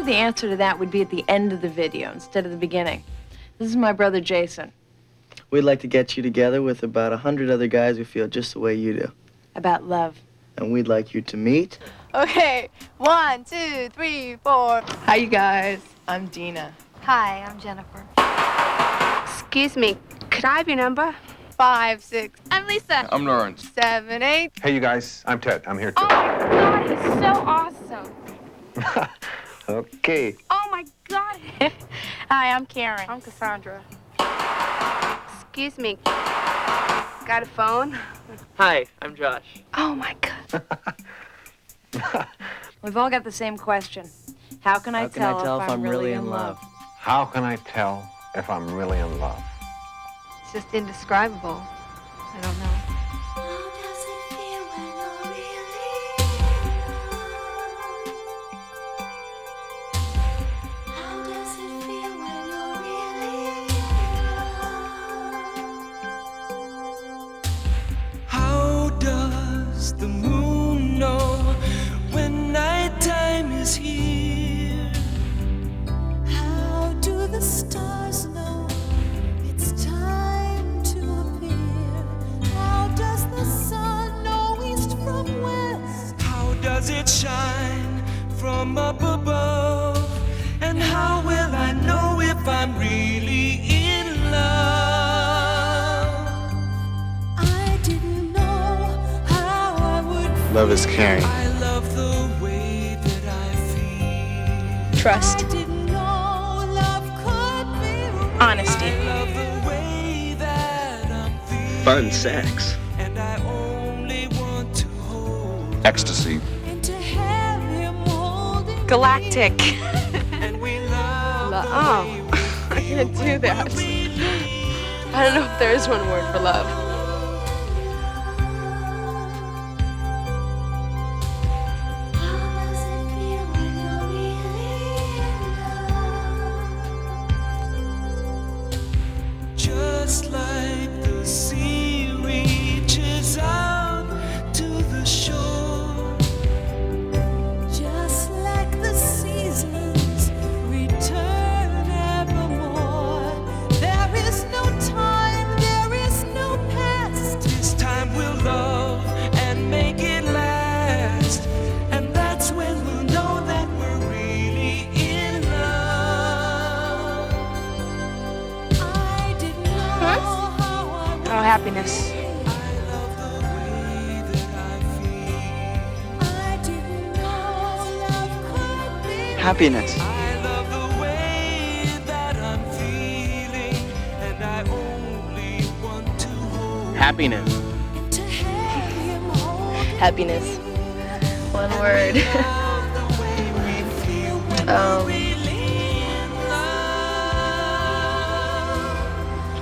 the answer to that would be at the end of the video instead of the beginning. This is my brother Jason. We'd like to get you together with about 100 other guys who feel just the way you do. About love. And we'd like you to meet. Okay, 1, 2, 3, 4. Hi, you guys. I'm Dina. Hi, I'm Jennifer. Excuse me, could I have your number? 5, 6. I'm Lisa. I'm Lawrence. 7, 8. Hey, you guys, I'm Ted. I'm here too. Oh my God, he's so awesome. Okay. Oh my God. Hi, I'm Karen. I'm Cassandra. Excuse me, got a phone? Hi, I'm Josh. Oh my God. We've all got the same question. How can I tell if I'm really in love? How can I tell if I'm really in love? It's just indescribable. I don't know. How does the moon know when nighttime is here? How do the stars know it's time to appear? How does the sun know east from west? How does it shine from up above? And how will I know if I'm really in love? I didn't know how I would. Love is caring. I love the way that I feel. Trust. I didn't know love could be real. Honesty. I love the way that I'm feeling. Fun sex. And I only want to hold Ecstasy. And to have him holding Galactic. and we love the Oh, way I can't do that. I don't know if there is one word for love. How does it feel when you're really in love? just like the sea reaches out to the shore. Just like the seasons return evermore. There is no time, there is no past. This time we'll love and make it last. And that's when we'll know that we're really in love. I didn't know how I would. Oh, happiness. I love the way that I feel. I didn't know love could be. Happiness. I love the way that I'm feeling. And I only want to hold Happiness. To have him holding Happiness. One word. love the way we feel when we're really in love.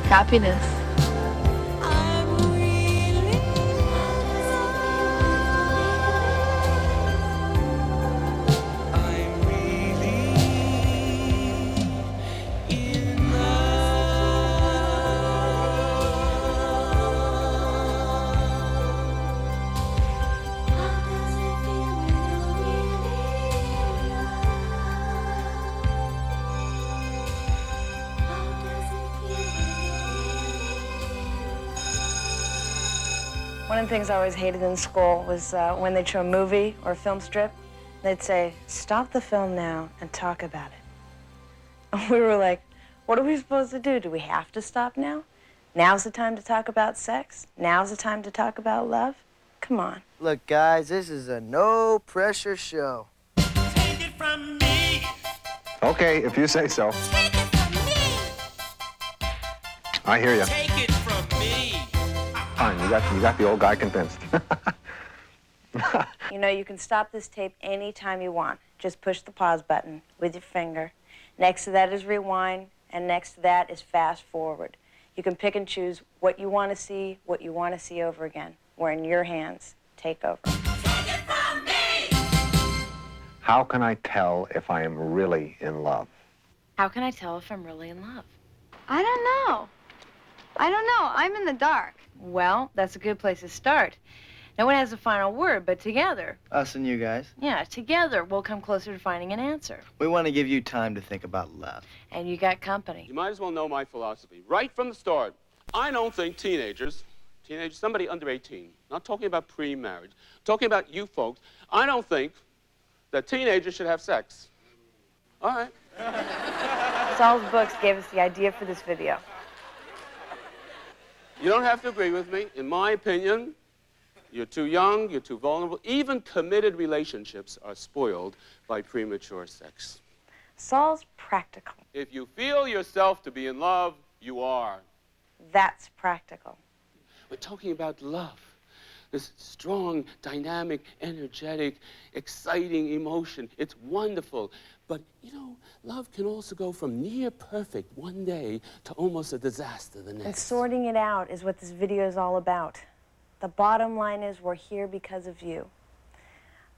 Happiness. I'm really I'm really in How does it feel when you're really in love? How does it feel when you're One of the things I always hated in school was when they'd show a movie or a film strip, they'd say, "Stop the film now and talk about it." And we were like, what are we supposed to do? Do we have to stop now? Now's the time to talk about sex? Now's the time to talk about love? Come on. Look, guys, this is a no-pressure show. Take it from me. Okay, if you say so. Take it from me. I hear you. Take it from me. Fine, you got the old guy convinced. You know, you can stop this tape anytime you want. Just push the pause button with your finger. Next to that is rewind, and next to that is fast forward. You can pick and choose what you want to see, what you want to see over again. We're in your hands. Take over. How can I tell if I am really in love? How can I tell if I'm really in love? I don't know. I'm in the dark. Well, that's a good place to start. No one has the final word, but together, Us and you guys. yeah, together we'll come closer to finding an answer. We want to give you time to think about love. And you got company. You might as well know my philosophy. Right from the start, I don't think teenagers, somebody under 18, not talking about pre-marriage, talking about you folks, I don't think that teenagers should have sex. All right. Saul's books gave us the idea for this video. You don't have to agree with me. In my opinion, you're too young, you're too vulnerable. Even committed relationships are spoiled by premature sex. Saul's practical. If you feel yourself to be in love, you are. That's practical. We're talking about love. This strong, dynamic, energetic, exciting emotion. It's wonderful. But, you know, love can also go from near perfect one day to almost a disaster the next. And sorting it out is what this video is all about. The bottom line is we're here because of you.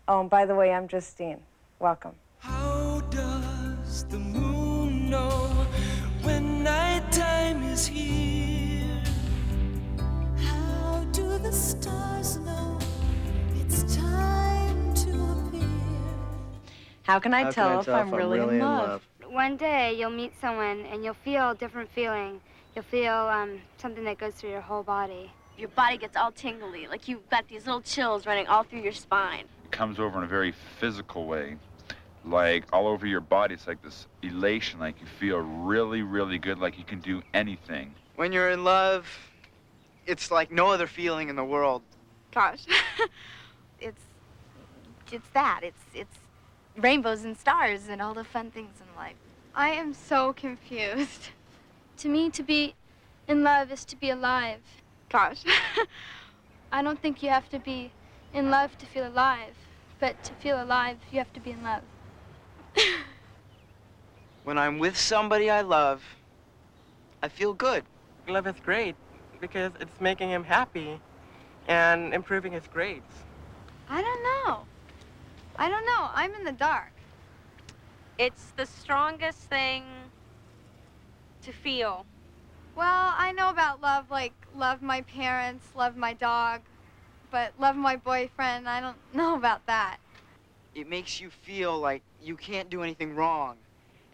Oh, and by the way, I'm Justine. Welcome. How does the moon know when nighttime is here? How do the stars know it's time to appear? How can I tell if I'm really in love? One day you'll meet someone and you'll feel a different feeling. You'll feel something that goes through your whole body. Your body gets all tingly, like you've got these little chills running all through your spine. It comes over in a very physical way, like all over your body. It's like this elation, like you feel really, really good, like you can do anything. When you're in love, it's like no other feeling in the world. Gosh. it's that. It's rainbows and stars and all the fun things in life. I am so confused. To me, to be in love is to be alive. Gosh. I don't think you have to be in love to feel alive, but to feel alive, you have to be in love. When I'm with somebody I love, I feel good. Love is great because it's making him happy and improving his grades. I don't know. I'm in the dark. It's the strongest thing to feel. Well, I know about love, like love my parents, love my dog, but love my boyfriend, I don't know about that. It makes you feel like you can't do anything wrong.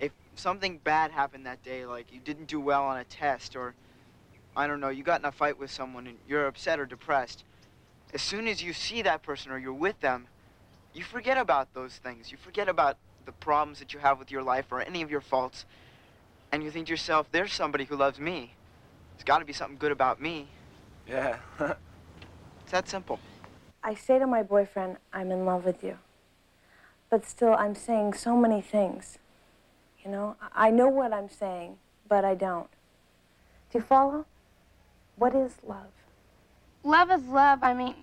If something bad happened that day, like you didn't do well on a test, or, I don't know, you got in a fight with someone and you're upset or depressed, as soon as you see that person or you're with them, you forget about those things. You forget about the problems that you have with your life or any of your faults, and you think to yourself, there's somebody who loves me. There's got to be something good about me. Yeah. It's that simple. I say to my boyfriend, I'm in love with you. But still, I'm saying so many things. You know, I know what I'm saying, but I don't. Do you follow? What is love? Love is love. I mean,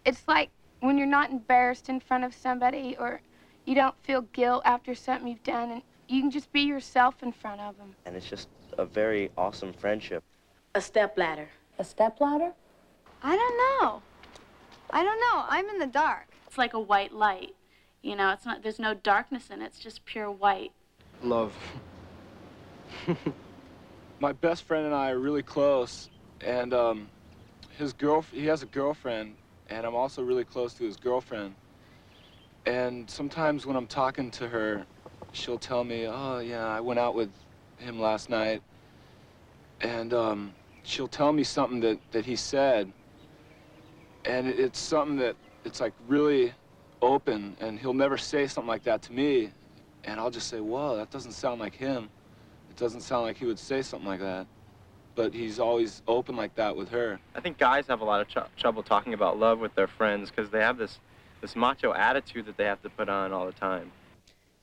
it's like when you're not embarrassed in front of somebody, or you don't feel guilt after something you've done, and you can just be yourself in front of them. And it's just a very awesome friendship. A stepladder. A stepladder? I don't know. I'm in the dark. It's like a white light. You know, it's not, there's no darkness in it, it's just pure white. Love. My best friend and I are really close, and he has a girlfriend, and I'm also really close to his girlfriend. And sometimes when I'm talking to her, she'll tell me, oh yeah, I went out with him last night. And she'll tell me something that he said. And it's something that it's like really open, and he'll never say something like that to me. And I'll just say, whoa, that doesn't sound like him. It doesn't sound like he would say something like that. But he's always open like that with her. I think guys have a lot of trouble talking about love with their friends because they have this macho attitude that they have to put on all the time.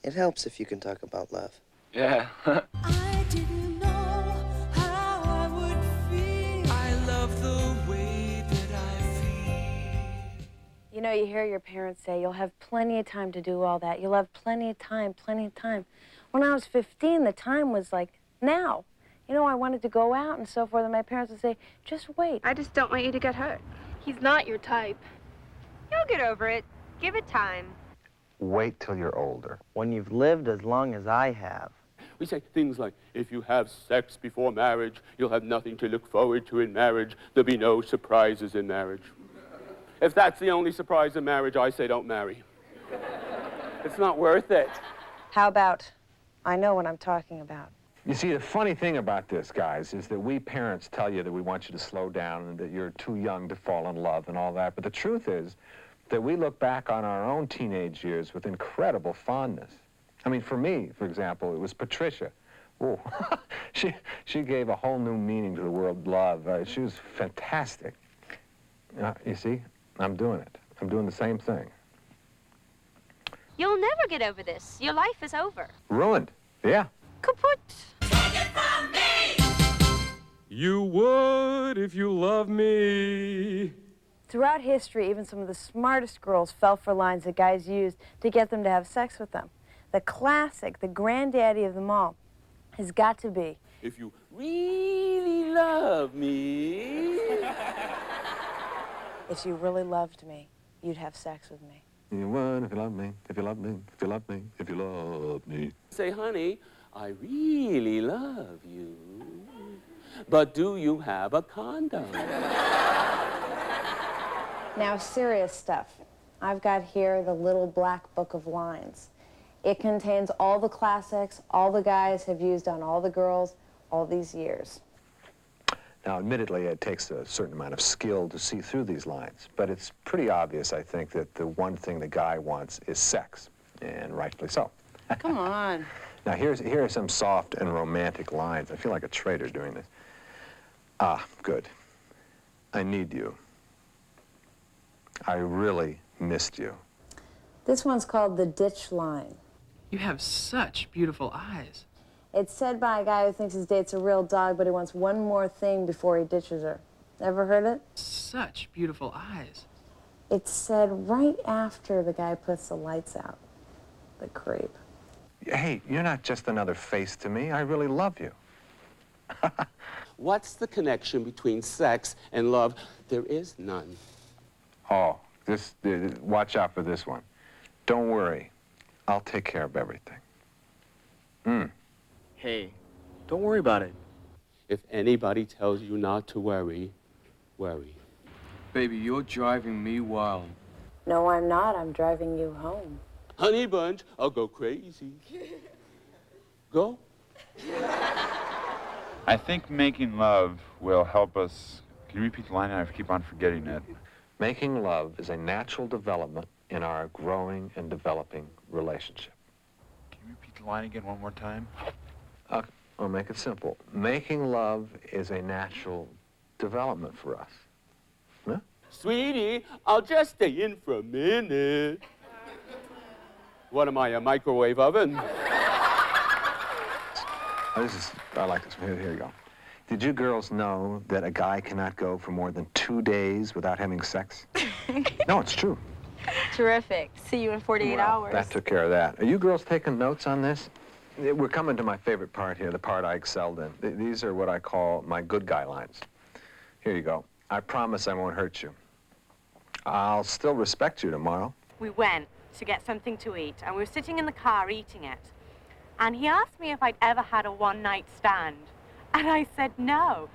It helps if you can talk about love. Yeah. I didn't know how I would feel. I love the way that I feel. You know, you hear your parents say, you'll have plenty of time to do all that. You'll have plenty of time, plenty of time. When I was 15, the time was like now. You know, I wanted to go out and so forth, and my parents would say, just wait. I just don't want you to get hurt. He's not your type. You'll get over it. Give it time. Wait till you're older. When you've lived as long as I have. We say things like, if you have sex before marriage, you'll have nothing to look forward to in marriage. There'll be no surprises in marriage. If that's the only surprise in marriage, I say don't marry. It's not worth it. How about, I know what I'm talking about. You see, the funny thing about this, guys, is that we parents tell you that we want you to slow down and that you're too young to fall in love and all that. But the truth is that we look back on our own teenage years with incredible fondness. I mean, for me, for example, it was Patricia. Oh, she gave a whole new meaning to the word love. She was fantastic. You see, I'm doing it. I'm doing the same thing. You'll never get over this. Your life is over. Ruined. Yeah. Kaput. You would if you loved me. Throughout history, even some of the smartest girls fell for lines that guys used to get them to have sex with them. The classic, the granddaddy of them all, has got to be, if you really love me. if you really loved me, you'd have sex with me. You would if you loved me, if you loved me, if you loved me, if you loved me. Say, honey, I really love you. But do you have a condom? Now, serious stuff. I've got here the little black book of lines. It contains all the classics all the guys have used on all the girls all these years. Now, admittedly, it takes a certain amount of skill to see through these lines, but it's pretty obvious, I think, that the one thing the guy wants is sex, and rightfully so. Come on. Now, here are some soft and romantic lines. I feel like a traitor doing this. Ah, good. I need you. I really missed you. This one's called the ditch line. You have such beautiful eyes. It's said by a guy who thinks his date's a real dog, but he wants one more thing before he ditches her. Ever heard it? Such beautiful eyes. It's said right after the guy puts the lights out. The creep. Hey, you're not just another face to me. I really love you. What's the connection between sex and love? There is none. Oh, watch out for this one. Don't worry. I'll take care of everything. Hey, don't worry about it. If anybody tells you not to worry, worry. Baby, you're driving me wild. No, I'm not. I'm driving you home. Honey bunch, I'll go crazy. Go. I think making love will help us. Can you repeat the line? I keep on forgetting it. Making love is a natural development in our growing and developing relationship. Can you repeat the line again one more time? I'll make it simple. Making love is a natural development for us. Huh? Sweetie, I'll just stay in for a minute. What am I, a microwave oven? I like this. Here you go. Did you girls know that a guy cannot go for more than 2 days without having sex? No, it's true. Terrific. See you in 48 hours. That took care of that. Are you girls taking notes on this? We're coming to my favorite part here, the part I excelled in. These are what I call my good guy lines. Here you go. I promise I won't hurt you. I'll still respect you tomorrow. We went to get something to eat, and we were sitting in the car eating it. And he asked me if I'd ever had a one-night stand. And I said no.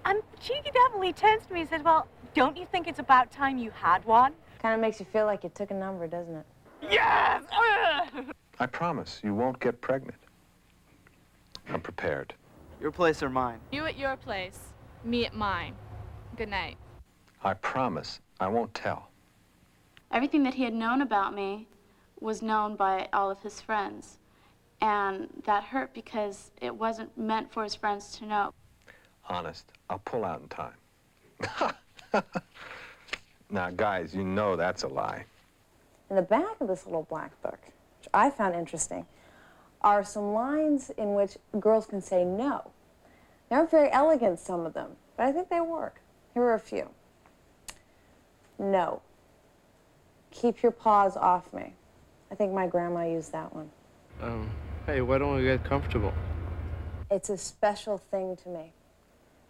And cheeky devil, he turns to me and says, well, don't you think it's about time you had one? Kind of makes you feel like you took a number, doesn't it? Yes! I promise you won't get pregnant. I'm prepared. Your place or mine? You at your place, me at mine. Good night. I promise I won't tell. Everything that he had known about me was known by all of his friends. And that hurt because it wasn't meant for his friends to know. Honest, I'll pull out in time. Now, guys, you know that's a lie. In the back of this little black book, which I found interesting, are some lines in which girls can say no. They aren't very elegant, some of them, but I think they work. Here are a few. No. Keep your paws off me. I think my grandma used that one. Hey, why don't we get comfortable? It's a special thing to me.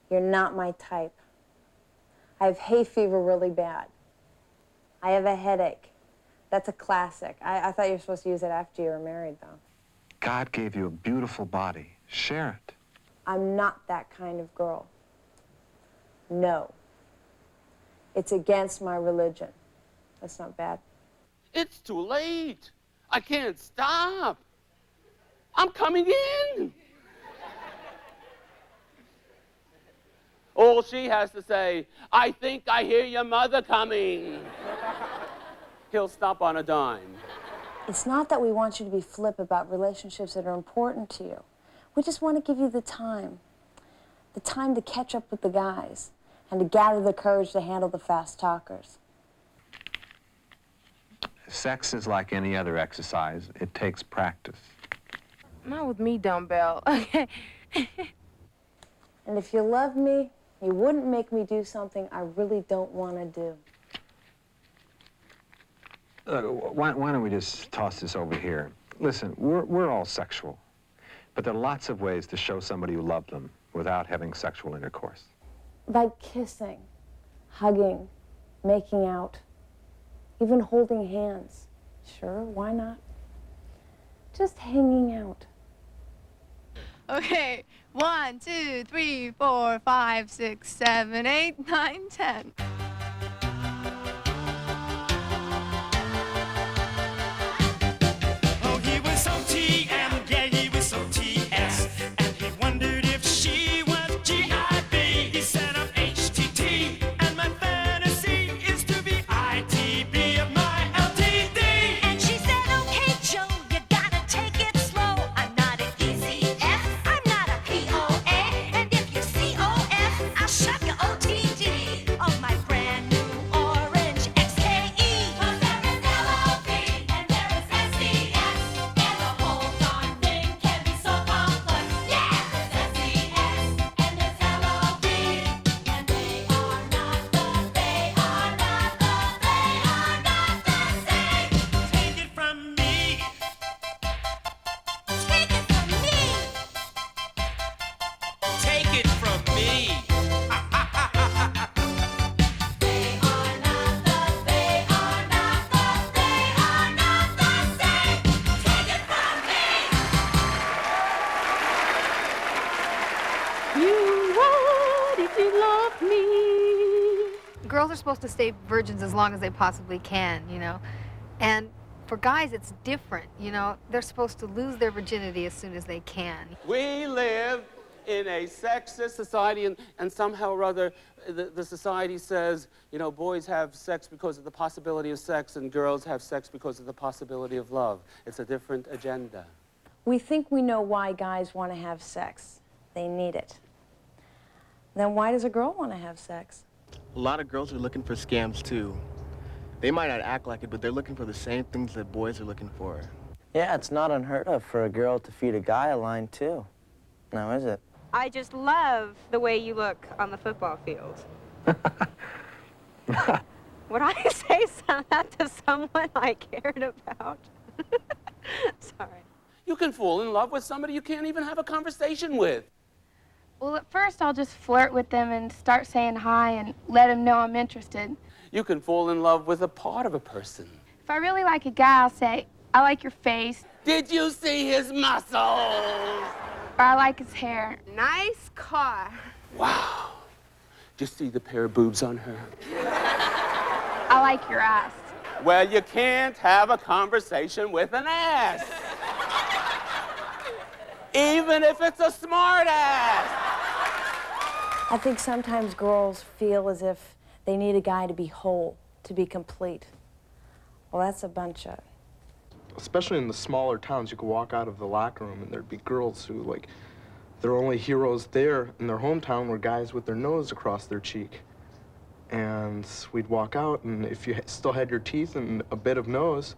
You're not my type. I have hay fever really bad. I have a headache. That's a classic. I thought you were supposed to use it after you were married, though. God gave you a beautiful body. Share it. I'm not that kind of girl. No. It's against my religion. That's not bad. It's too late. I can't stop. I'm coming in. All she has to say, I think I hear your mother coming. He'll stop on a dime. It's not that we want you to be flip about relationships that are important to you. We just want to give you the time to catch up with the guys and to gather the courage to handle the fast talkers. Sex is like any other exercise. It takes practice. Not with me, dumbbell. Okay. And if you love me, you wouldn't make me do something I really don't want to do. Why don't we just toss this over here? Listen, we're all sexual, but there are lots of ways to show somebody you love them without having sexual intercourse. Like kissing, hugging, making out, even holding hands. Sure, why not? Just hanging out. Okay, 1, 2, 3, 4, 5, 6, 7, 8, 9, 10. Oh, he was so TM, yeah, he was so TS. And he wondered if she was GIB. He said I'm HTT, and my fantasy is to be ITB of my LTD. And she said, okay, Joe, you gotta take it slow. I'm not an easy F, I'm not a POA. And if you COF, I'll shove you OTD on my brand new orange XKE. 'Cause there is LOV and there is SES, and the whole darn thing can be so complex. Yeah, there's SES and there's LOV, and they are not the same. Take it from me. Take it from me. Take it from me. You would if you loved me. Girls are supposed to stay virgins as long as they possibly can, you know? And for guys, it's different, you know? They're supposed to lose their virginity as soon as they can. We live in a sexist society, and somehow or other, the society says, you know, boys have sex because of the possibility of sex, and girls have sex because of the possibility of love. It's a different agenda. We think we know why guys want to have sex. They need it. Then why does a girl want to have sex? A lot of girls are looking for scams too. They might not act like it, but they're looking for the same things that boys are looking for. Yeah, it's not unheard of for a girl to feed a guy a line, too. Now, is it? I just love the way you look on the football field. Would I say that to someone I cared about? Sorry. You can fall in love with somebody you can't even have a conversation with. Well, at first I'll just flirt with them and start saying hi and let them know I'm interested. You can fall in love with a part of a person. If I really like a guy, I'll say, I like your face. Did you see his muscles? Or I like his hair. Nice car. Wow. Did you see the pair of boobs on her? I like your ass. Well, you can't have a conversation with an ass. Even if it's a smart ass. I think sometimes girls feel as if they need a guy to be whole, to be complete. Well, that's a bunch of... Especially in the smaller towns, you could walk out of the locker room and there'd be girls who, like, their only heroes there in their hometown were guys with their nose across their cheek. And we'd walk out, and if you still had your teeth and a bit of nose,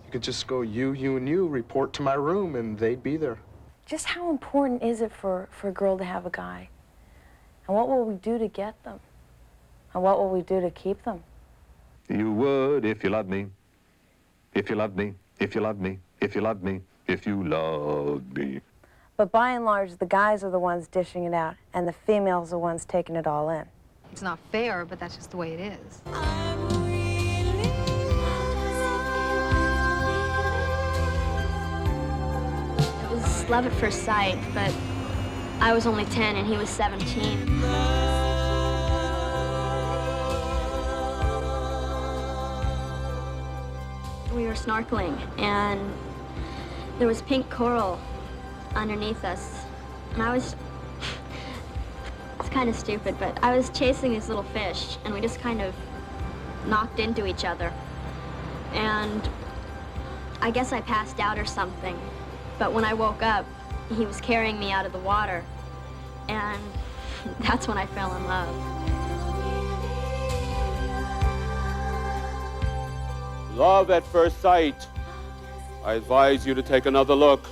you could just go, you, and you, report to my room, and they'd be there. Just how important is it for a girl to have a guy? And what will we do to get them? And what will we do to keep them? You would if you loved me. If you loved me. If you loved me. If you loved me. If you loved me. But by and large, the guys are the ones dishing it out, and the females are the ones taking it all in. It's not fair, but that's just the way it is. It was love at first sight, but I was only 10 and he was 17. We were snorkeling, and there was pink coral underneath us. And I was, it's kind of stupid, but I was chasing these little fish, and we just kind of knocked into each other. And I guess I passed out or something. But when I woke up, he was carrying me out of the water. And that's when I fell in love. Love at first sight. I advise you to take another look.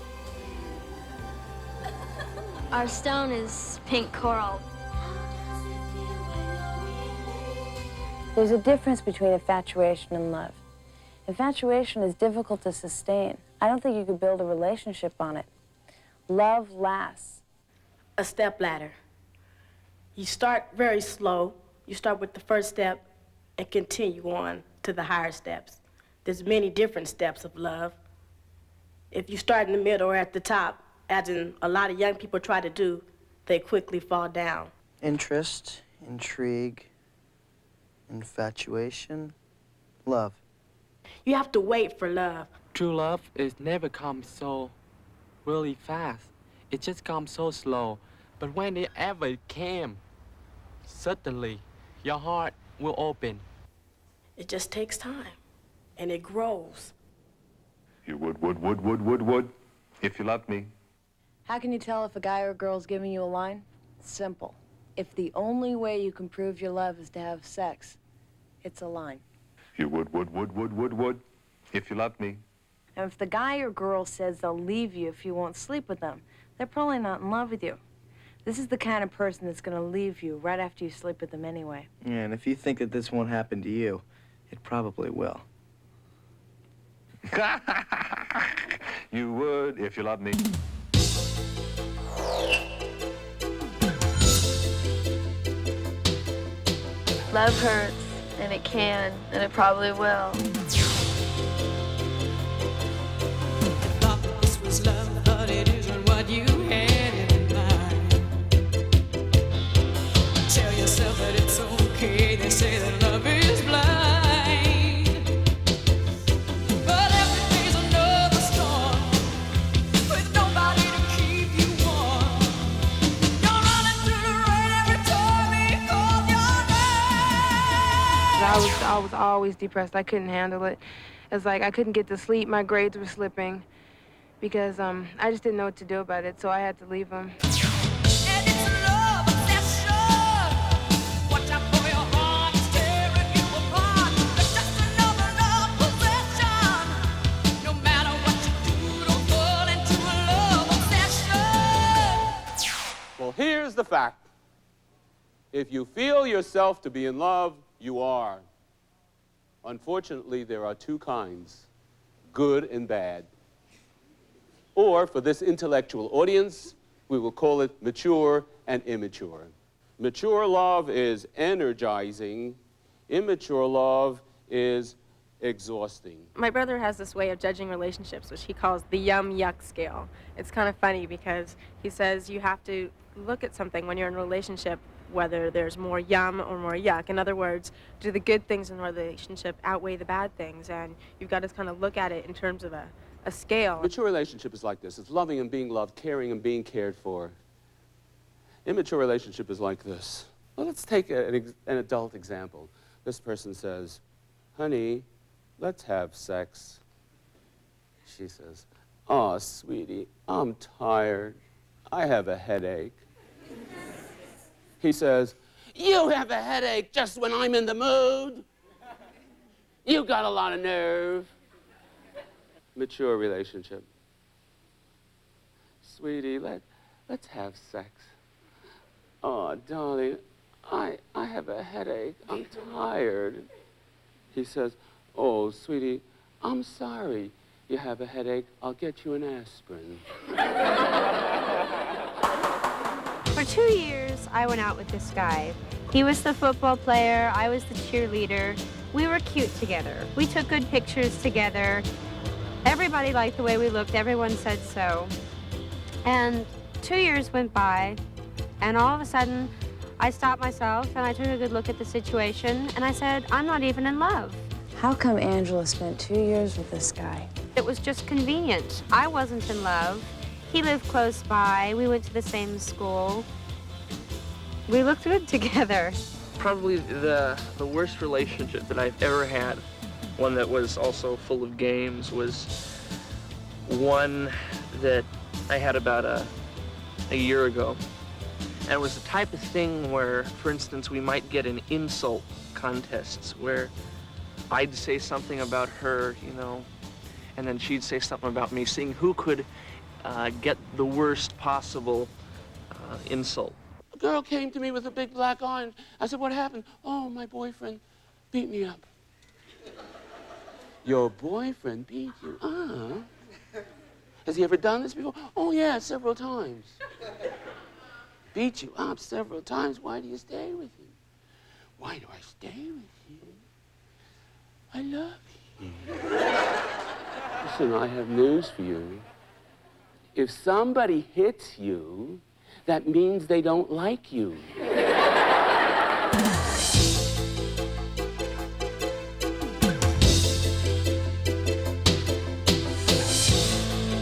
Our stone is pink coral. There's a difference between infatuation and love. Infatuation is difficult to sustain. I don't think you could build a relationship on it. Love lasts. A step ladder. You start very slow. You start with the first step and continue on to the higher steps. There's many different steps of love. If you start in the middle or at the top, as in a lot of young people try to do, they quickly fall down. Interest, intrigue, infatuation, love. You have to wait for love. True love is never comes so really fast. It just comes so slow. But when it ever came, suddenly your heart will open. It just takes time, and it grows. You would, if you loved me. How can you tell if a guy or a girl's giving you a line? Simple. If the only way you can prove your love is to have sex, it's a line. You would, if you loved me. And if the guy or girl says they'll leave you if you won't sleep with them, they're probably not in love with you. This is the kind of person that's going to leave you right after you sleep with them anyway. Yeah, and if you think that this won't happen to you, it probably will. You would if you loved me. Love hurts, and it can, and it probably will. Thought this was love, but it isn't what you had in mind. Tell yourself that it's okay. They say that love is blind, but every day's another storm with nobody to keep you warm. You're running through the rain every time he calls your name. I was always depressed. I couldn't handle it. It's like I couldn't get to sleep. My grades were slipping because I just didn't know what to do about it, so I had to leave him. Well, here's the fact. If you feel yourself to be in love, you are. Unfortunately, there are two kinds, good and bad. Or, for this intellectual audience, we will call it mature and immature. Mature love is energizing. Immature love is exhausting. My brother has this way of judging relationships, which he calls the yum yuck scale. It's kind of funny because he says you have to look at something when you're in a relationship, whether there's more yum or more yuck. In other words, do the good things in a relationship outweigh the bad things? And you've got to kind of look at it in terms of a scale. Mature relationship is like this. It's loving and being loved, caring and being cared for. Immature relationship is like this. Well, let's take an adult example. This person says, honey, let's have sex. She says, oh, sweetie, I'm tired. I have a headache. He says, you have a headache just when I'm in the mood. You got a lot of nerve. Mature relationship. Sweetie, let's have sex. Oh, darling, I have a headache. I'm tired. He says, oh, sweetie, I'm sorry you have a headache. I'll get you an aspirin. For 2 years, I went out with this guy. He was the football player, I was the cheerleader. We were cute together. We took good pictures together. Everybody liked the way we looked, everyone said so. And 2 years went by, and all of a sudden, I stopped myself and I took a good look at the situation, and I said, I'm not even in love. How come Angela spent 2 years with this guy? It was just convenient. I wasn't in love. He lived close by. We went to the same school. We looked good together. Probably the worst relationship that I've ever had, one that was also full of games, was one that I had about a year ago. And it was the type of thing where, for instance, we might get in insult contests where I'd say something about her, you know, and then she'd say something about me, seeing who could get the worst possible insult. A girl came to me with a big black eye, and I said, what happened? Oh, my boyfriend beat me up. Your boyfriend beat you? Has he ever done this before? Oh, yeah, several times. Beat you up several times. Why do you stay with him? Why do I stay with him? I love him. Listen, I have news for you. If somebody hits you, that means they don't like you.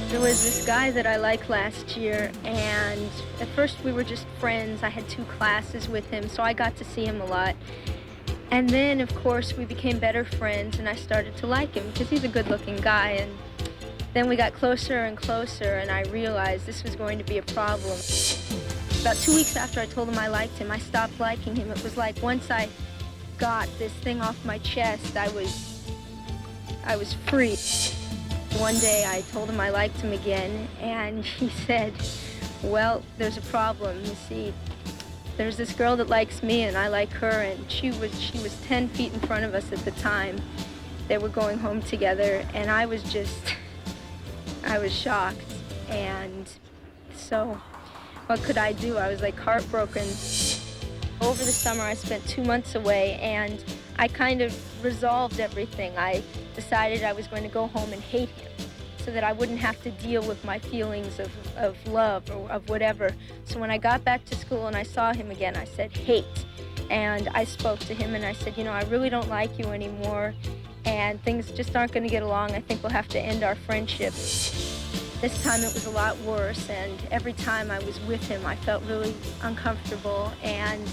There was this guy that I liked last year, and at first we were just friends. I had 2 classes with him, so I got to see him a lot. And then, of course, we became better friends, and I started to like him because he's a good-looking guy. And then we got closer and closer, and I realized this was going to be a problem. About 2 weeks after I told him I liked him, I stopped liking him. It was like once I got this thing off my chest, I was free. One day I told him I liked him again, and he said, well, there's a problem. You see, there's this girl that likes me and I like her, and she was 10 feet in front of us at the time. They were going home together, and I was shocked. And so what could I do? I was like heartbroken. Over the summer I spent 2 months away, and I kind of resolved everything. I decided I was going to go home and hate him so that I wouldn't have to deal with my feelings of love or of whatever. So when I got back to school and I saw him again, I said, hate. And I spoke to him and I said, you know, I really don't like you anymore, and things just aren't going to get along. I think we'll have to end our friendship. This time it was a lot worse, and every time I was with him, I felt really uncomfortable, and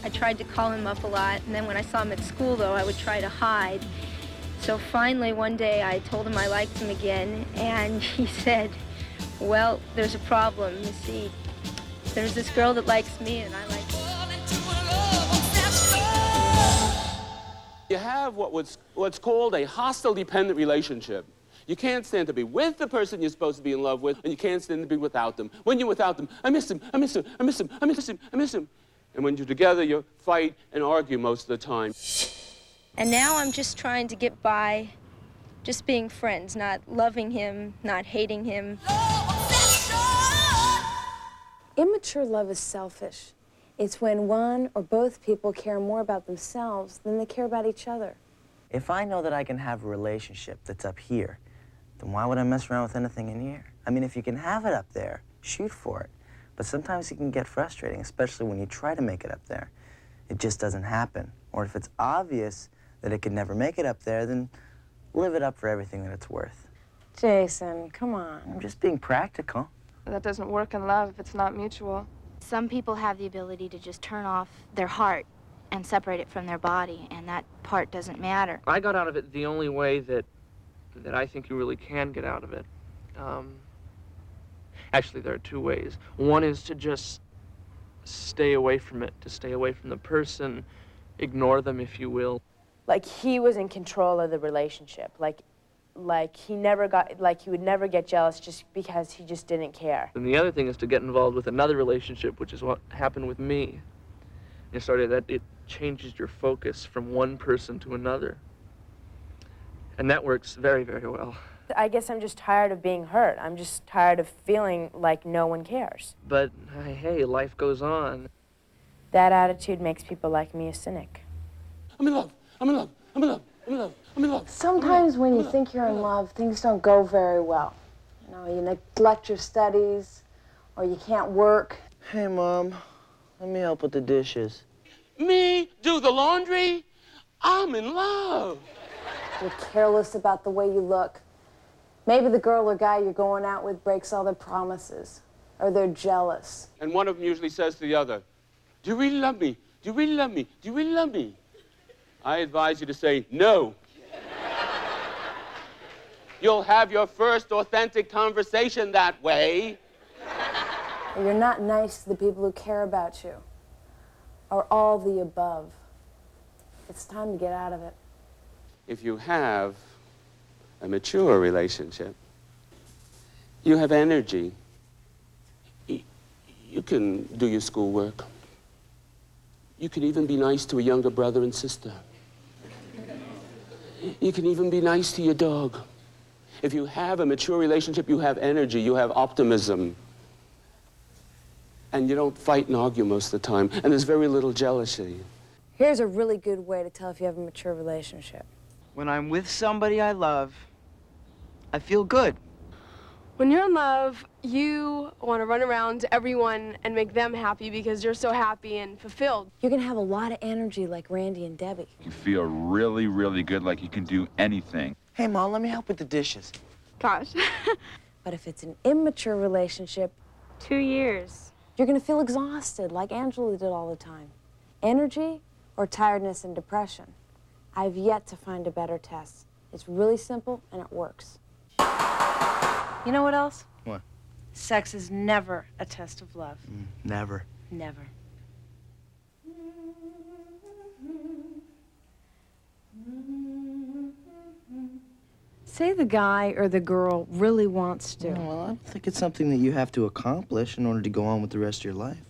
I tried to call him up a lot. And then when I saw him at school, though, I would try to hide. So finally, one day, I told him I liked him again, and he said, well, there's a problem. You see, there's this girl that likes me, and I like her. You have what's called a hostile dependent relationship. You can't stand to be with the person you're supposed to be in love with, and you can't stand to be without them. When you're without them, I miss him, I miss him, I miss him, I miss him, I miss him. And when you're together, you fight and argue most of the time. And now I'm just trying to get by, just being friends, not loving him, not hating him. Immature love is selfish. It's when one or both people care more about themselves than they care about each other. If I know that I can have a relationship that's up here, then why would I mess around with anything in here? I mean, if you can have it up there, shoot for it. But sometimes it can get frustrating, especially when you try to make it up there. It just doesn't happen. Or if it's obvious that it could never make it up there, then live it up for everything that it's worth. Jason, come on. I'm just being practical. That doesn't work in love if it's not mutual. Some people have the ability to just turn off their heart and separate it from their body, and that part doesn't matter. I got out of it the only way that I think you really can get out of it. Actually, there are 2 ways. One is to just stay away from it, to stay away from the person, ignore them, if you will. Like he was in control of the relationship. Like he would never get jealous just because he just didn't care. And the other thing is to get involved with another relationship, which is what happened with me. You started that it changes your focus from one person to another. And that works very, very well. I guess I'm just tired of being hurt. I'm just tired of feeling like no one cares. But, hey, life goes on. That attitude makes people like me a cynic. I'm in love, I'm in love, I'm in love, I'm in love, I'm in love. Sometimes when you think you're in love, things don't go very well. You know, you neglect your studies, or you can't work. Hey, Mom, let me help with the dishes. Me do the laundry? I'm in love. You're careless about the way you look. Maybe the girl or guy you're going out with breaks all their promises, or they're jealous. And one of them usually says to the other, do you really love me? Do you really love me? Do you really love me? I advise you to say no. You'll have your first authentic conversation that way. Or you're not nice to the people who care about you, or all the above. It's time to get out of it. If you have a mature relationship, you have energy. You can do your schoolwork. You can even be nice to a younger brother and sister. You can even be nice to your dog. If you have a mature relationship, you have energy, you have optimism. And you don't fight and argue most of the time. And there's very little jealousy. Here's a really good way to tell if you have a mature relationship. When I'm with somebody I love, I feel good. When you're in love, you want to run around to everyone and make them happy because you're so happy and fulfilled. You're gonna have a lot of energy like Randy and Debbie. You feel really, really good, like you can do anything. Hey, Mom, let me help with the dishes. Gosh. But if it's an immature relationship, 2 years. You're gonna feel exhausted like Angela did all the time. Energy or tiredness and depression. I've yet to find a better test. It's really simple and it works. You know what else? What? Sex is never a test of love. Never. Never. Say the guy or the girl really wants to. Well, I don't think it's something that you have to accomplish in order to go on with the rest of your life.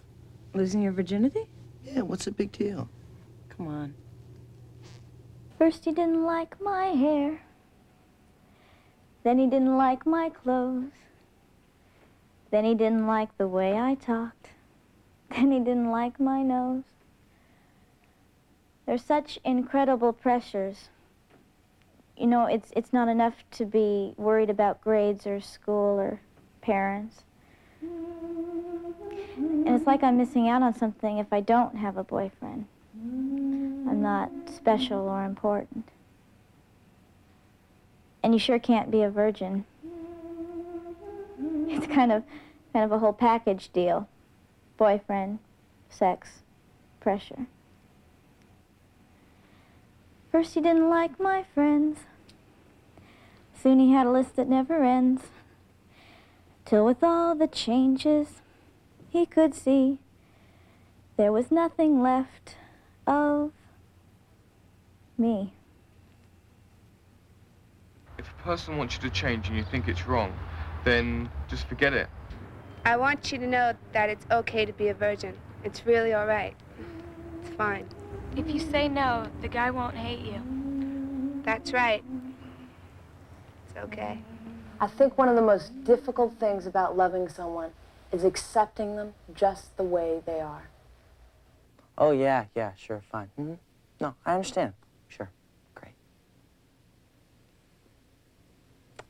Losing your virginity? Yeah, what's the big deal? Come on. First he didn't like my hair. Then he didn't like my clothes. Then he didn't like the way I talked. Then he didn't like my nose. There's such incredible pressures. You know, it's not enough to be worried about grades or school or parents. And it's like I'm missing out on something if I don't have a boyfriend. I'm not special or important. And you sure can't be a virgin. It's kind of a whole package deal. Boyfriend, sex, pressure. First he didn't like my friends. Soon he had a list that never ends. Till with all the changes he could see, there was nothing left of me. If a person wants you to change and you think it's wrong, then just forget it. I want you to know that it's okay to be a virgin. It's really all right. It's fine. If you say no, the guy won't hate you. That's right. It's okay. I think one of the most difficult things about loving someone is accepting them just the way they are. Oh, yeah, sure, fine. No, I understand. Sure, great.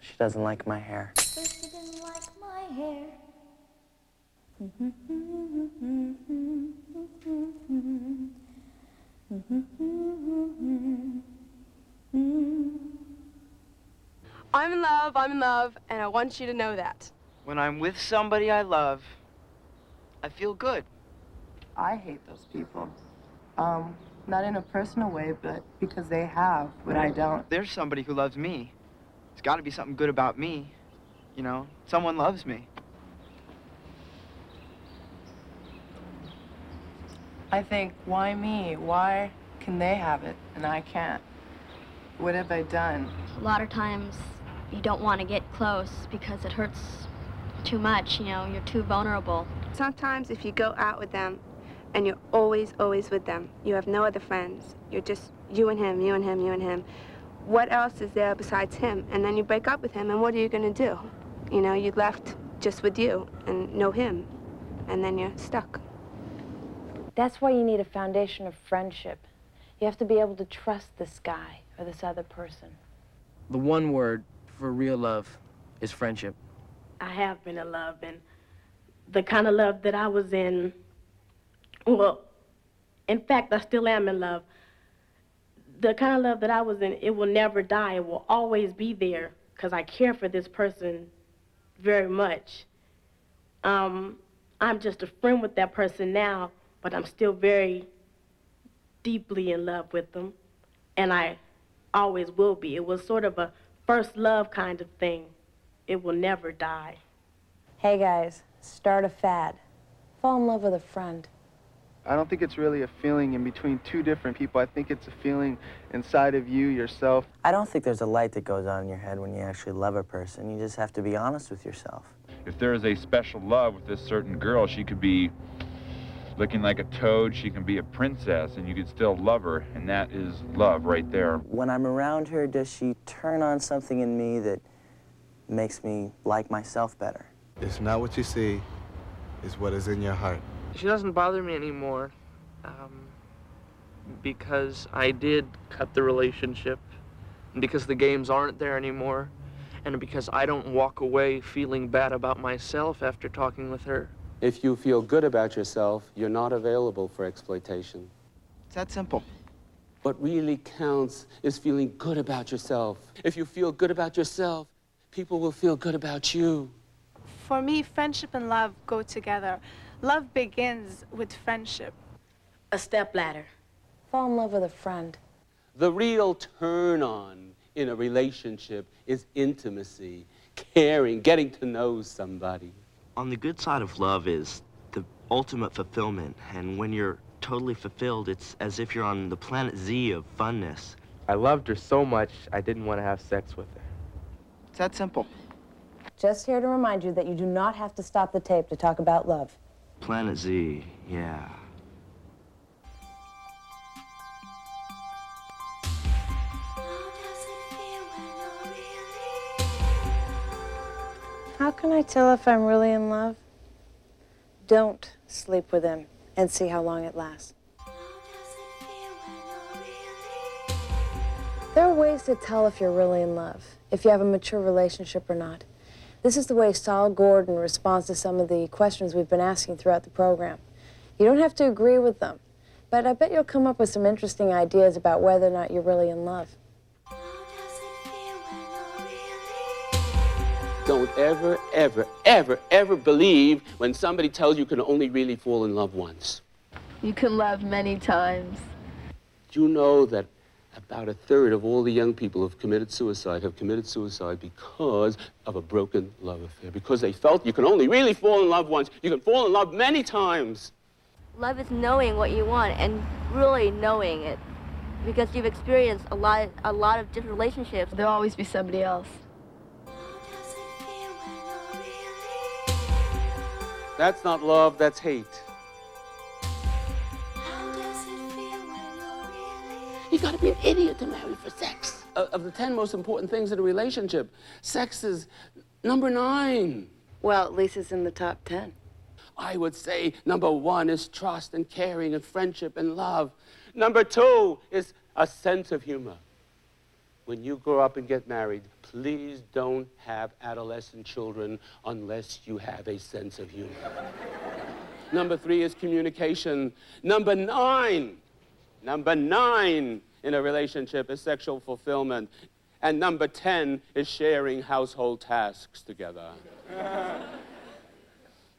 She doesn't like my hair. First he didn't like my hair. I'm in love, and I want you to know that. When I'm with somebody I love, I feel good. I hate those people. Not in a personal way, but because they have what I don't. There's somebody who loves me. It's got to be something good about me. You know, someone loves me. I think, why me? Why can they have it and I can't? What have I done? A lot of times you don't want to get close because it hurts too much, you know, you're too vulnerable. Sometimes if you go out with them and you're always with them, you have no other friends, you're just you and him, you and him, you and him, what else is there besides him? And then you break up with him, and what are you going to do? You know, you're left just with you and no him, and then you're stuck. That's why you need a foundation of friendship. You have to be able to trust this guy or this other person. The one word for real love is friendship. I have been in love, and the kind of love that I was in, well, in fact, I still am in love. the kind of love that I was in, it will never die. It will always be there because I care for this person very much. I'm just a friend with that person now, but I'm still very deeply in love with them, and I always will be. It was sort of a first love kind of thing. It will never die. Hey guys, start a fad. Fall in love with a friend. I don't think it's really a feeling in between two different people. I think it's a feeling inside of you, yourself. I don't think there's a light that goes on in your head when you actually love a person. You just have to be honest with yourself. If there is a special love with this certain girl, she could be looking like a toad, she can be a princess, and you could still love her, and that is love right there. When I'm around her, does she turn on something in me that makes me like myself better? It's not what you see, it's what is in your heart. She doesn't bother me anymore because I did cut the relationship, and because the games aren't there anymore, and because I don't walk away feeling bad about myself after talking with her. If you feel good about yourself, you're not available for exploitation. It's that simple. What really counts is feeling good about yourself. If you feel good about yourself, people will feel good about you. For me, friendship and love go together. Love begins with friendship. A stepladder. Fall in love with a friend. The real turn-on in a relationship is intimacy, caring, getting to know somebody. On the good side of love is the ultimate fulfillment, and when you're totally fulfilled, it's as if you're on the planet Z of funness. I loved her so much, I didn't want to have sex with her. It's that simple. Just here to remind you that you do not have to stop the tape to talk about love. Planet Z, yeah. How can I tell if I'm really in love? Don't sleep with him and see how long it lasts. There are ways to tell if you're really in love, if you have a mature relationship or not. This is the way Saul Gordon responds to some of the questions we've been asking throughout the program. You don't have to agree with them, but I bet you'll come up with some interesting ideas about whether or not you're really in love. Don't ever, ever, ever, ever believe when somebody tells you can only really fall in love once. You can love many times. Do you know that about 1/3 of all the young people who've committed suicide because of a broken love affair, because they felt you can only really fall in love once. You can fall in love many times. Love is knowing what you want and really knowing it, because you've experienced a lot of different relationships. There'll always be somebody else. That's not love, that's hate. You gotta be an idiot to marry for sex. Of the 10 most important things in a relationship, sex is number 9. Well, at least it's in the top 10. I would say number 1 is trust and caring and friendship and love. Number 2 is a sense of humor. When you grow up and get married, please don't have adolescent children unless you have a sense of humor. Number 3 is communication. Number 9 in a relationship is sexual fulfillment. And number 10 is sharing household tasks together.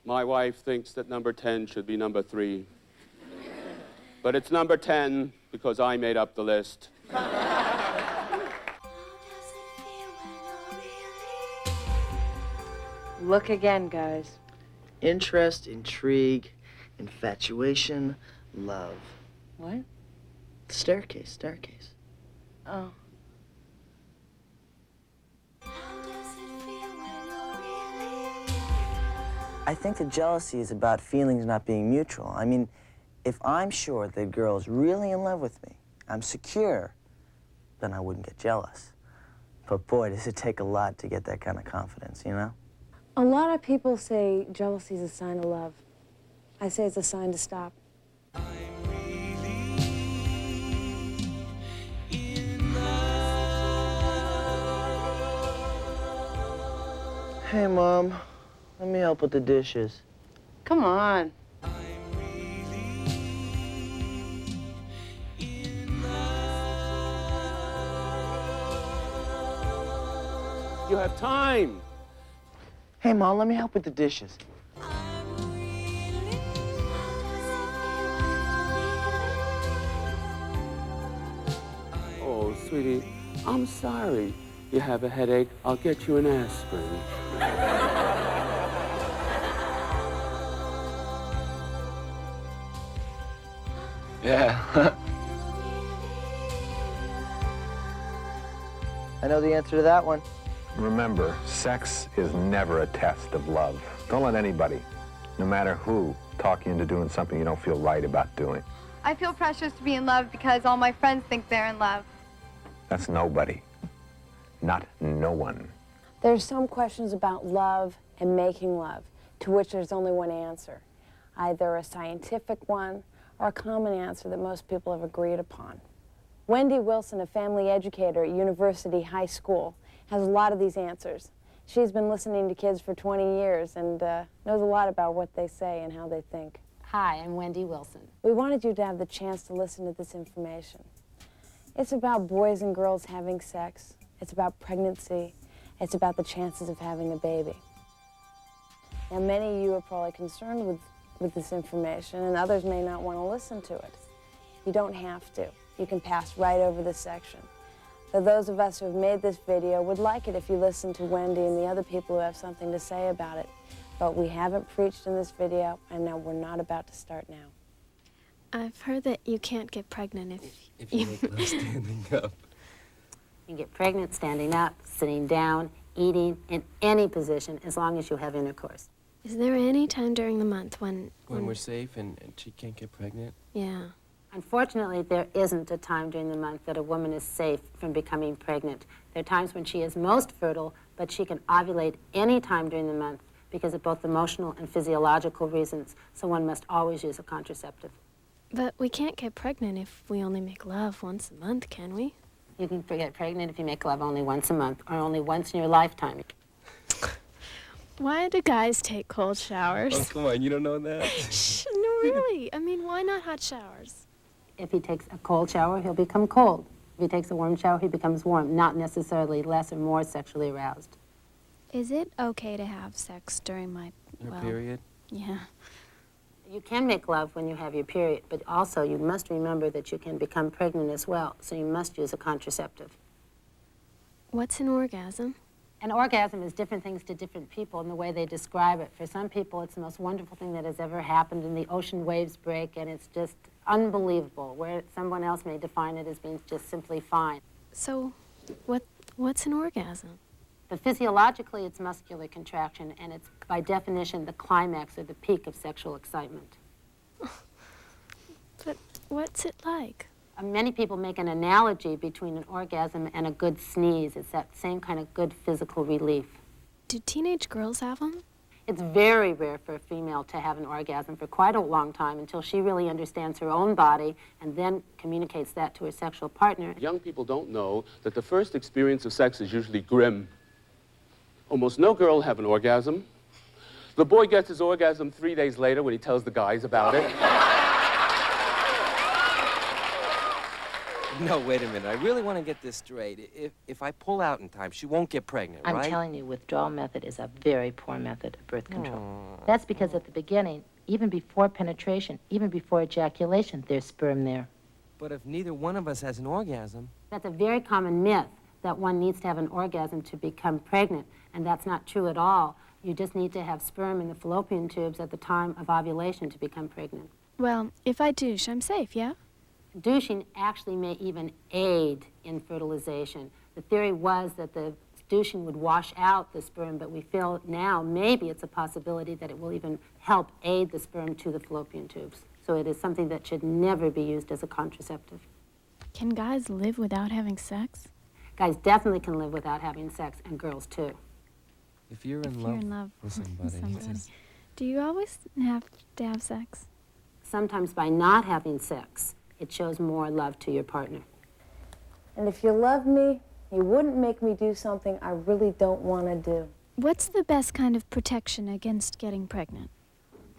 My wife thinks that number 10 should be number 3. But it's number 10 because I made up the list. Look again, guys. Interest, intrigue, infatuation, love. What? Staircase. Oh. I think the jealousy is about feelings not being mutual. I mean, if I'm sure the girl's really in love with me, I'm secure, then I wouldn't get jealous. But boy, does it take a lot to get that kind of confidence, you know? A lot of people say jealousy is a sign of love. I say it's a sign to stop. Hey, Mom, let me help with the dishes. Come on. You have time. Hey, Mom, let me help with the dishes. Oh, sweetie, I'm sorry. You have a headache. I'll get you an aspirin. Yeah. I know the answer to that one. Remember, sex is never a test of love. Don't let anybody, no matter who, talk you into doing something you don't feel right about doing. I feel precious to be in love because all my friends think they're in love. That's nobody. Not no one. There's some questions about love and making love, to which there's only one answer. Either a scientific one or a common answer that most people have agreed upon. Wendy Wilson, a family educator at University High School, has a lot of these answers. She's been listening to kids for 20 years and knows a lot about what they say and how they think. Hi, I'm Wendy Wilson. We wanted you to have the chance to listen to this information. It's about boys and girls having sex. It's about pregnancy. It's about the chances of having a baby. Now, many of you are probably concerned with this information, and others may not want to listen to it. You don't have to. You can pass right over this section. Though those of us who have made this video would like it if you listen to Wendy and the other people who have something to say about it. But we haven't preached in this video, and now we're not about to start now. I've heard that you can't get pregnant if you make love standing up. You can get pregnant standing up, sitting down, eating, in any position, as long as you have intercourse. Is there any time during the month when we're safe and she can't get pregnant? Yeah. Unfortunately, there isn't a time during the month that a woman is safe from becoming pregnant. There are times when she is most fertile, but she can ovulate any time during the month because of both emotional and physiological reasons, so one must always use a contraceptive. But we can't get pregnant if we only make love once a month, can we? You can get pregnant if you make love only once a month or only once in your lifetime. Why do guys take cold showers? Oh, come on, you don't know that? Shh, no, really. I mean, why not hot showers? If he takes a cold shower, he'll become cold. If he takes a warm shower, he becomes warm, not necessarily less or more sexually aroused. Is it okay to have sex during Your period? Yeah. You can make love when you have your period, but also you must remember that you can become pregnant as well, so you must use a contraceptive. What's an orgasm? An orgasm is different things to different people in the way they describe it. For some people, it's the most wonderful thing that has ever happened, and the ocean waves break, and it's just unbelievable, where someone else may define it as being just simply fine. So, what's an orgasm? But physiologically, it's muscular contraction, and it's, by definition, the climax or the peak of sexual excitement. But what's it like? Many people make an analogy between an orgasm and a good sneeze. It's that same kind of good physical relief. Do teenage girls have them? It's very rare for a female to have an orgasm for quite a long time until she really understands her own body and then communicates that to her sexual partner. Young people don't know that the first experience of sex is usually grim. Almost no girl will have an orgasm. The boy gets his orgasm 3 days later when he tells the guys about it. No, wait a minute. I really want to get this straight. If I pull out in time, she won't get pregnant, right? I'm telling you, withdrawal method is a very poor method of birth control. That's because at the beginning, even before penetration, even before ejaculation, there's sperm there. But if neither one of us has an orgasm... That's a very common myth, that one needs to have an orgasm to become pregnant, and that's not true at all. You just need to have sperm in the fallopian tubes at the time of ovulation to become pregnant. Well, if I douche, I'm safe, yeah? Douching actually may even aid in fertilization. The theory was that the douching would wash out the sperm, but we feel now maybe it's a possibility that it will even help aid the sperm to the fallopian tubes. So it is something that should never be used as a contraceptive. Can guys live without having sex? Guys definitely can live without having sex, and girls too. If you're in love with somebody. Do you always have to have sex? Sometimes by not having sex, it shows more love to your partner. And if you love me, you wouldn't make me do something I really don't want to do. What's the best kind of protection against getting pregnant?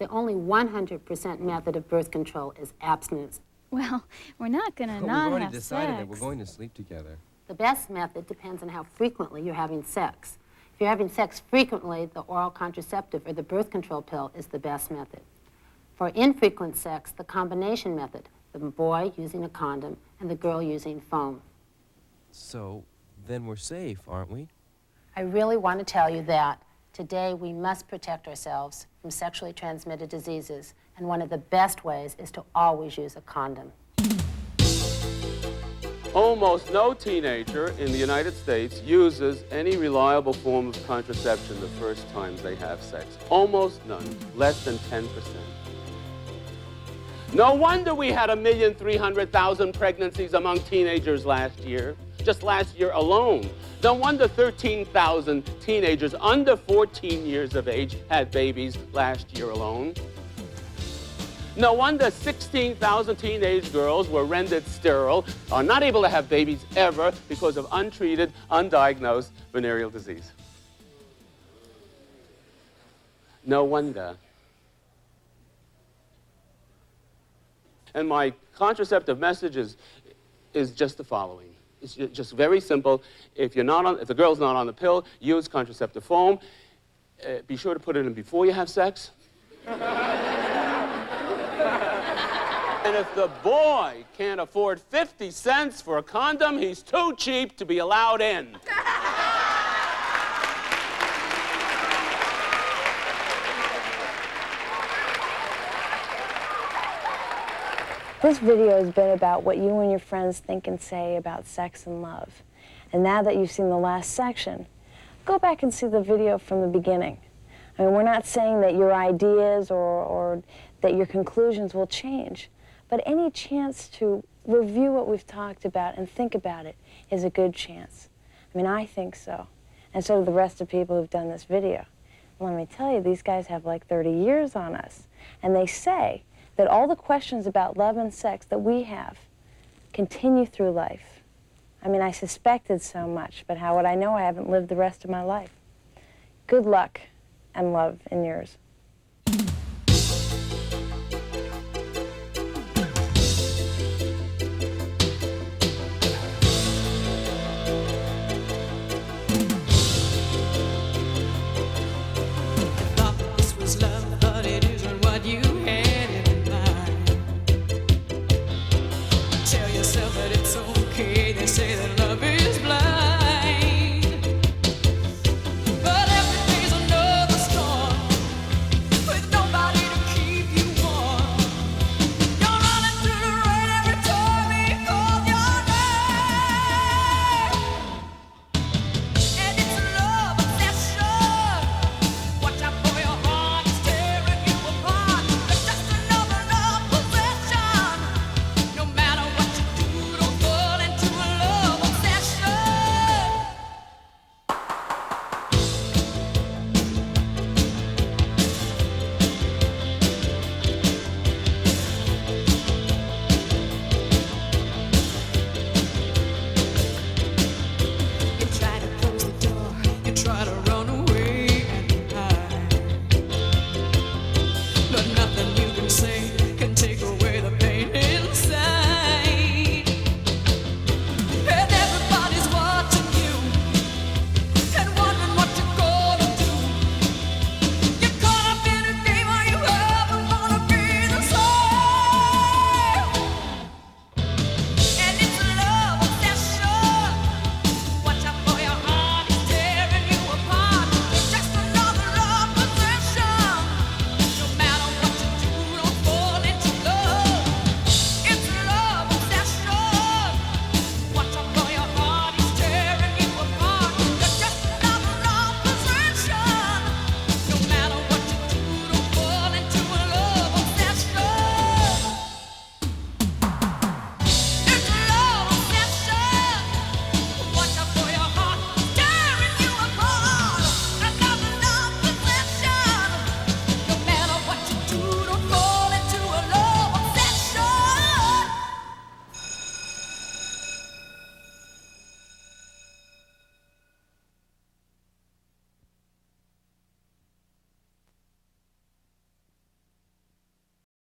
The only 100% method of birth control is abstinence. Well, we're not gonna We've not already have decided sex. that we're going to sleep together. The best method depends on how frequently you're having sex. If you're having sex frequently, the oral contraceptive or the birth control pill is the best method. For infrequent sex, the combination method, the boy using a condom and the girl using foam. So, then we're safe, aren't we? I really want to tell you that today we must protect ourselves from sexually transmitted diseases, and one of the best ways is to always use a condom. Almost no teenager in the United States uses any reliable form of contraception the first times they have sex. Almost none, less than 10%. No wonder we had 1,300,000 pregnancies among teenagers last year, just last year alone. No wonder 13,000 teenagers under 14 years of age had babies last year alone. No wonder 16,000 teenage girls were rendered sterile, are not able to have babies ever because of untreated, undiagnosed venereal disease. No wonder. And my contraceptive message is just the following. It's just very simple. If the girl's not on the pill, use contraceptive foam. Be sure to put it in before you have sex. And if the boy can't afford 50 cents for a condom, he's too cheap to be allowed in. This video has been about what you and your friends think and say about sex and love. And now that you've seen the last section, go back and see the video from the beginning. I mean, we're not saying that your ideas or that your conclusions will change, but any chance to review what we've talked about and think about it is a good chance. I mean, I think so. And so do the rest of people who've done this video. Let me tell you, these guys have like 30 years on us. And they say that all the questions about love and sex that we have continue through life. I mean, I suspected so much, but how would I know? I haven't lived the rest of my life. Good luck and love in yours.